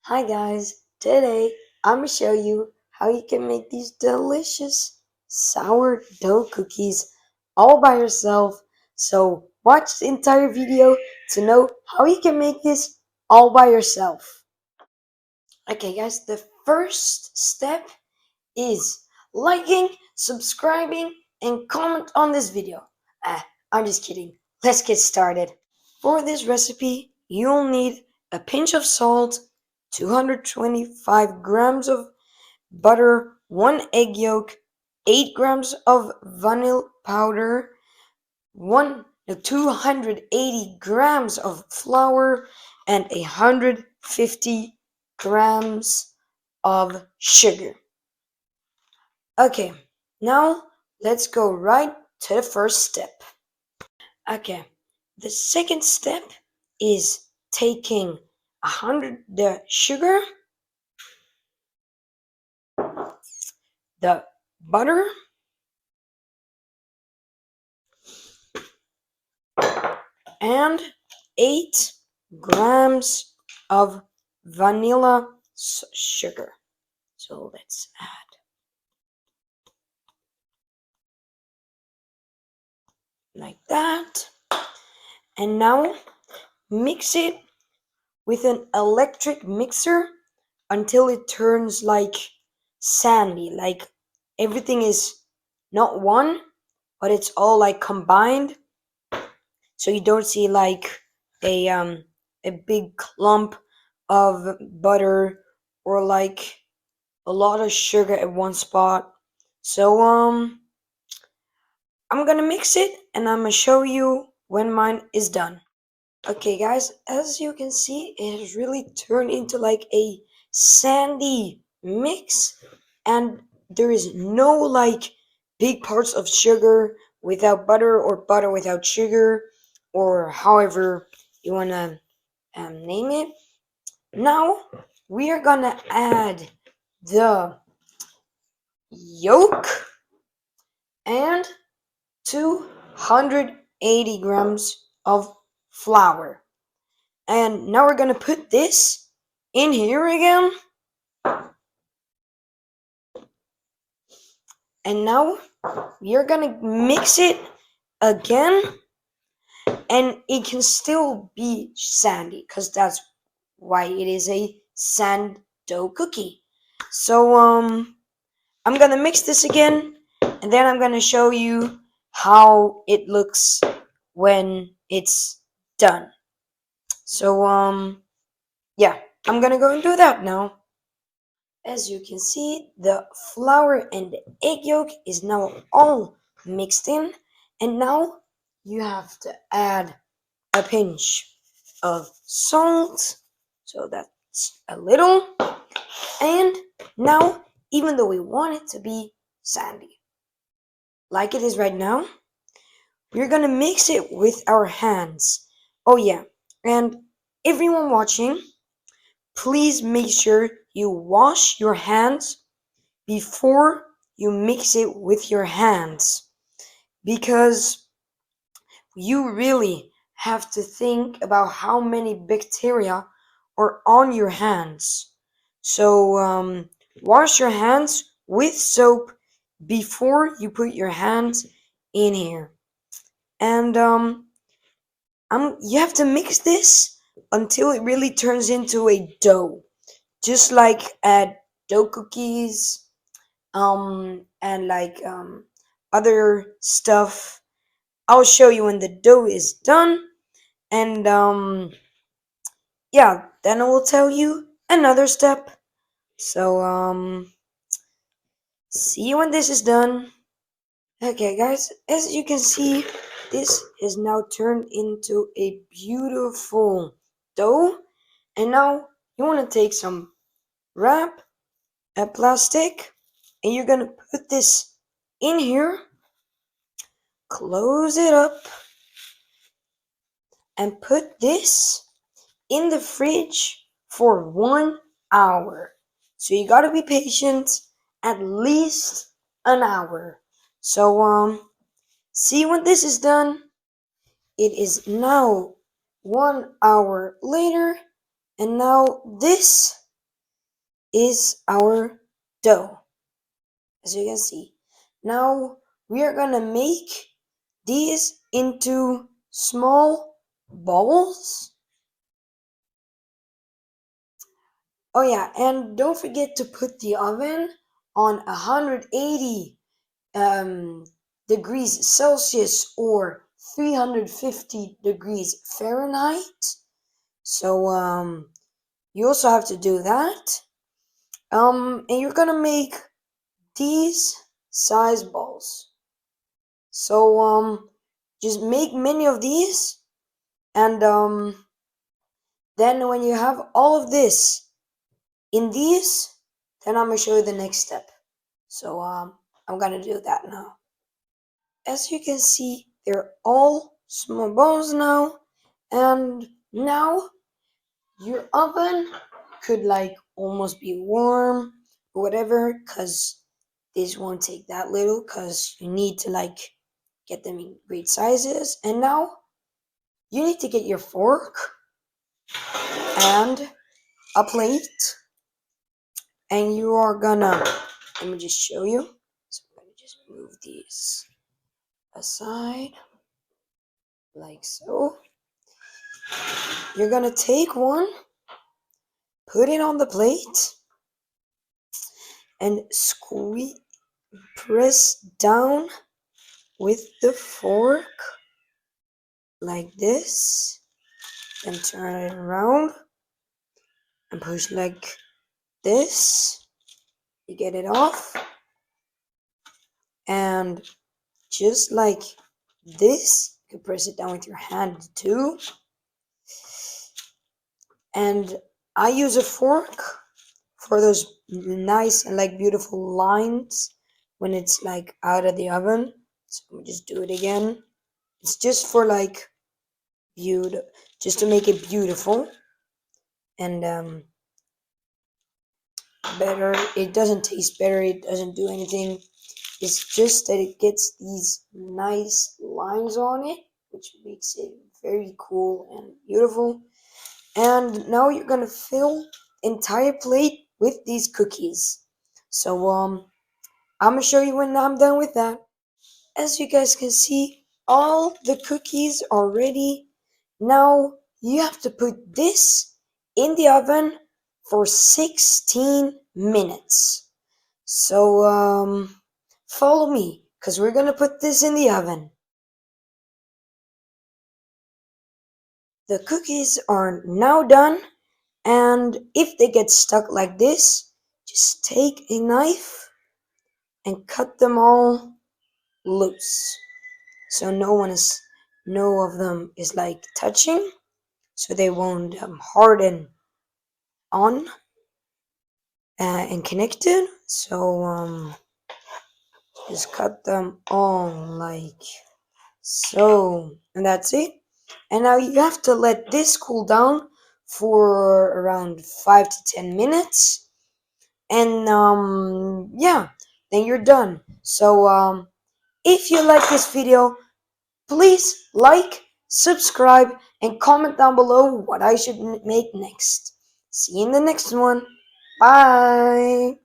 Hi guys, today I'm gonna show you how you can make these delicious sourdough cookies all by yourself. So watch the entire video to know how you can make this all by yourself. Okay guys, the first step is liking, subscribing, and comment on this video. I'm just kidding. Let's get started. For this recipe, you'll need a pinch of salt, 225 grams of butter, 1 egg yolk, 8 grams of vanilla powder, 280 grams of flour, and 150 grams of sugar. Okay, now let's go right to the first step. Okay, the second step is taking 100 the sugar, the butter, and 8 grams of vanilla sugar. So let's add like that. And now mix it with an electric mixer until it turns like sandy, like everything is not one, but it's all like combined, so you don't see like a big clump of butter or like a lot of sugar at one spot. So I'm gonna mix it and I'm gonna show you when mine is done. Okay guys, as you can see, it has really turned into like a sandy mix, and there is no like big parts of sugar without butter or butter without sugar, or however you wanna name it. Now we are gonna add the yolk and 280 grams of flour. And now we're gonna put this in here again. And now you're gonna mix it again, and it can still be sandy because that's why it is a sand dough cookie. So I'm gonna mix this again, and then I'm gonna show you how it looks when it's done. So yeah, I'm gonna go and do that now. As you can see, the flour and the egg yolk is now all mixed in, and now you have to add a pinch of salt, so that's a little. And now, even though we want it to be sandy like it is right now, we're gonna mix it with our hands. Oh yeah, and everyone watching, please make sure you wash your hands before you mix it with your hands, because you really have to think about how many bacteria are on your hands. So wash your hands with soap before you put your hands in here. And you have to mix this until it really turns into a dough, just like at dough cookies, and like other stuff. I'll show you when the dough is done, and yeah, then I will tell you another step. So see you when this is done. Okay guys, as you can see, this is now turned into a beautiful dough. And now you want to take some wrap, a plastic, and you're gonna put this in here, close it up, and put this in the fridge for 1 hour. So you gotta be patient, at least an hour. So see when this is done. It is now 1 hour later, and now this is our dough, as you can see. Now we are gonna make these into small balls. Oh yeah, and don't forget to put the oven on 180 degrees Celsius or 350 degrees Fahrenheit. So you also have to do that. And you're gonna make these size balls. So just make many of these, and then when you have all of this in these, then I'm gonna show you the next step. So I'm gonna do that now. As you can see, they're all small balls now, and now your oven could like almost be warm or whatever, because this won't take that little, because you need to like get them in great sizes. And now you need to get your fork and a plate, and you are gonna, let me just show you. So I'm gonna just move these aside like so. You're gonna take one, put it on the plate, and squeeze, press down with the fork like this, then turn it around and push like this. You get it off, and just like this, you can press it down with your hand too. And I use a fork for those nice and like beautiful lines when it's like out of the oven. So let me just do it again. It's just for like beautiful, just to make it beautiful and better. It doesn't taste better. It doesn't do anything. It's just that it gets these nice lines on it, which makes it very cool and beautiful. And now you're gonna fill the entire plate with these cookies. So I'm gonna show you when I'm done with that. As you guys can see, all the cookies are ready. Now you have to put this in the oven for 16 minutes. So follow me, because we're gonna put this in the oven. The cookies are now done, and if they get stuck like this, just take a knife and cut them all loose. So no of them is like touching, so they won't harden on and connected. So just cut them all like so, and that's it. And now you have to let this cool down for around 5 to 10 minutes, and yeah, then you're done. So if you like this video, please like, subscribe, and comment down below what I should make next. See you in the next one. Bye.